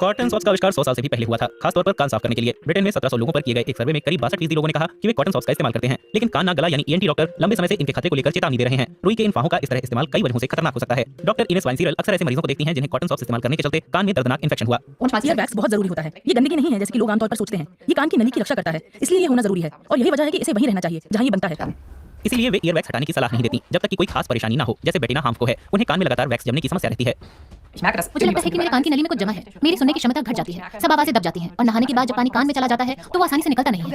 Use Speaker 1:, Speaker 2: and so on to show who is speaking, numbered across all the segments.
Speaker 1: Cotton socks का आविष्कार 100 साल से भी पहले हुआ था, खासतौर पर कान साफ करने के लिए। ब्रिटेन में 1700 लोगों पर किए गए एक सर्वे में करीब 62% लोगों ने कहा कि वे कॉटन सॉक्स का इस्तेमाल करते हैं। लेकिन कान नाक गला यानी ईएनटी डॉक्टर लंबे समय से इनके खतरे को लेकर चेतावनी दे रहे हैं। रुई के इन फाहों का इस तरह इस्तेमाल कई वजहों से खतरनाक हो सकता है। डॉक्टर इनेस वाइनसीरल अक्सर ऐसे मरीजों को देखती हैं जिन्हें कॉटन सॉक्स इस्तेमाल करने के चलते कान में दर्दनाक इंफेक्शन हुआ।
Speaker 2: ईयर वैक्स बहुत जरूरी होता है। ये गंदगी नहीं है जैसे कि लोग आमतौर पर सोचते हैं। ये कान की नली की रक्षा करता है, इसलिए ये होना जरूरी है और यही वजह है कि इसे वहीं रहना चाहिए जहां ये बनता है।
Speaker 1: इसीलिए वे ईयर वैक्स हटाने की सलाह नहीं देती जब तक कि कोई खास परेशानी ना हो, जैसे बेटिना हार्म्स को है। उन्हें कान में लगातार वैक्स जमने की समस्या रहती है।
Speaker 3: मुझे लगता है कि मेरे कान की नली में कुछ जमा है। मेरी सुनने की क्षमता घट जाती है, सब आवाजें दब जाती हैं और नहाने के बाद जब पानी कान में चला जाता है तो वो आसानी से निकलता नहीं है।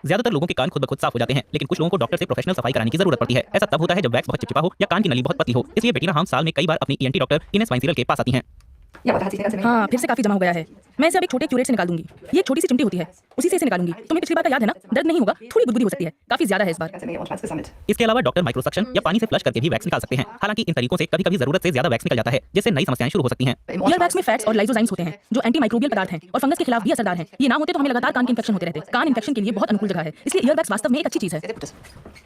Speaker 1: ज्यादातर लोगों के कान खुद ब खुद साफ हो जाते हैं, लेकिन कुछ लोगों को डॉक्टर से प्रोफेशनल सफाई कराने की जरूरत पड़ती है। ऐसा तब होता है जब वैक्स बहुत चिपचिपा हो या कान की नली बहुत पतली हो। इसलिए बेटिना हार्म्स साल में कई बार अपनी ईएनटी डॉक्टर इनेस वाइनसीरल के पास आती हैं।
Speaker 2: हाँ, फिर से काफी जमा हो गया है। मैं इसे अब एक छोटे क्यूरेट से निकाल दूंगी। ये एक छोटी सी चिमटी होती है, उसी से इसे निकालूंगी। तुम्हें पिछली बार का याद है ना? दर्द नहीं होगा, थोड़ी गुदगुदी हो सकती है, काफी ज्यादा है इस बार।
Speaker 1: इसके अलावा डॉक्टर माइक्रोसक्शन या पानी से फ्लश करके भी वैक्स निकाल सकते हैं। हालांकि इन तरीकों से कभी-कभी जरूरत से ज्यादा वैक्स निकल जाता है, जिससे नई समस्याएं शुरू हो सकती हैं।
Speaker 2: ईयर वैक्स में फैट्स और लाइसोजाइम्स होते हैं जो एंटी माइक्रोबियल पदार्थ हैं और फंगस के खिलाफ भी असरदार हैं। ये ना होते तो हमें लगातार कान के इंफेक्शन होते रहते। कान इंफेक्शन के लिए बहुत अनुकूल जगह है, इसलिए ईयर वैक्स वास्तव में एक अच्छी चीज है।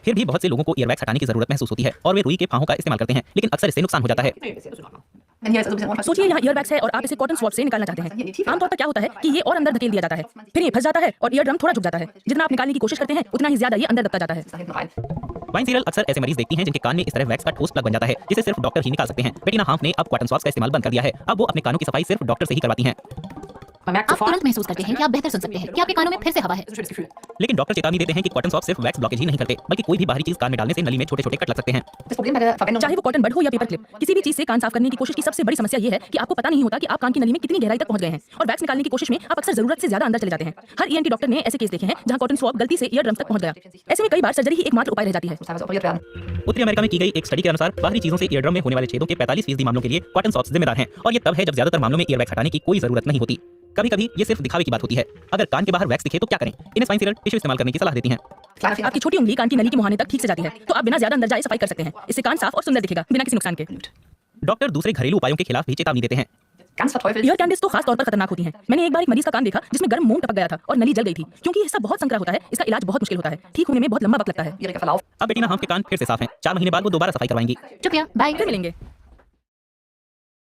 Speaker 1: फिर भी बहुत से लोगों को ईयर वैक्स हटाने की जरूरत महसूस होती है और वे रुई के फाहों का इस्तेमाल करते हैं, लेकिन अक्सर इससे नुकसान हो जाता है।
Speaker 2: सोचिए यहाँ ईयर वैक्स है और आप इसे कॉटन स्वॉब से निकालना चाहते हैं। आमतौर पर क्या होता है कि ये और अंदर धकेल दिया जाता है, फिर ये फंस जाता है और ईयर ड्रम थोड़ा झुक जाता है। जितना आप निकालने की कोशिश करते हैं उतना ही ज्यादा ये अंदर दबता जाता है।
Speaker 1: वाइनसीरल अक्सर ऐसे मरीज देखती हैं जिनके कान में इस तरह वैक्स का ठोस प्लग बन जाता है, जिसे सिर्फ डॉक्टर ही निकाल सकते हैं। बेटिना हार्म्स ने अब कॉटन स्वॉब्स का इस्तेमाल बंद कर दिया है। अब वो अपने कानों की सफाई सिर्फ डॉक्टर से ही करवाती हैं।
Speaker 3: आप तुरंत महसूस करते हैं कि आप बेहतर सुन सकते हैं, कि आपके कानों में फिर से हवा है।
Speaker 1: लेकिन डॉक्टर चेतावनी देते हैं कि कॉटन स्वॉब सिर्फ वैक्स ब्लॉकेज ही नहीं करते, बल्कि कोई भी बाहरी चीज कान में डालने से नली में छोटे-छोटे कट लग सकते हैं।
Speaker 2: चाहे वो कॉटन बड हो या पेपर क्लिप, किसी भी चीज से कान साफ करने की कोशिश की सबसे बड़ी समस्या ये है कि आपको पता नहीं होता कि आप कान की नली में कितनी गहराई तक पहुंच गए हैं और वैक्स निकालने की कोशिश में आप अक्सर जरूरत से ज्यादा अंदर चले जाते हैं। हर ईएनटी डॉक्टर ने ऐसे केस देखे हैं जहां कॉटन स्वॉब गलती से ईयर ड्रम्स तक पहुंच गया। ऐसे में कई बार सर्जरी ही एकमात्र उपाय रह जाती है।
Speaker 1: उत्तरी अमेरिका में की गई एक स्टडी के अनुसार बाहरी चीजों से ईयरड्रम में होने वाले छेदों के 45% मामलों के लिए कॉटन सॉक्स जिम्मेदार हैं, और ये तब है जब ज्यादातर मामलों में ईयर वैक्स हटाने की कोई जरूरत नहीं होती। कभी-कभी ये सिर्फ दिखावे की बात होती है। अगर कान के बाहर वैक्स दिखे तो क्या करें? इनेस वाइनसीरल टिश्यू इस्तेमाल करने की सलाह देती हैं।
Speaker 2: आपकी छोटी उंगली कान की नली के मुहाने तक ठीक से जाती है तो आप बिना ज्यादा अंदर जाए सफाई कर सकते हैं। इससे कान साफ और सुंदर दिखेगा बिना किसी नुकसान के।
Speaker 1: डॉक्टर दूसरे घरेलू उपायों के खिलाफ भी चेतावनी देते हैं।
Speaker 2: ईयर कैंडिस तो खास तौर पर खतरनाक होती हैं। मैंने एक बार एक मरीज का कान देखा जिसमें गर्म मोम टपक गया था और नली जल गई थी। क्योंकि ये हिस्सा बहुत संकरा होता है, इसका इलाज बहुत मुश्किल होता है। ठीक होने में बहुत लंबा वक्त लगता है।
Speaker 1: अब बेटिना हार्म्स के कान फिर से साफ हैं। 4 महीने बाद वो दोबारा सफाई करवाएंगी।
Speaker 3: शुक्रिया, बाय।
Speaker 2: फिर मिलेंगे।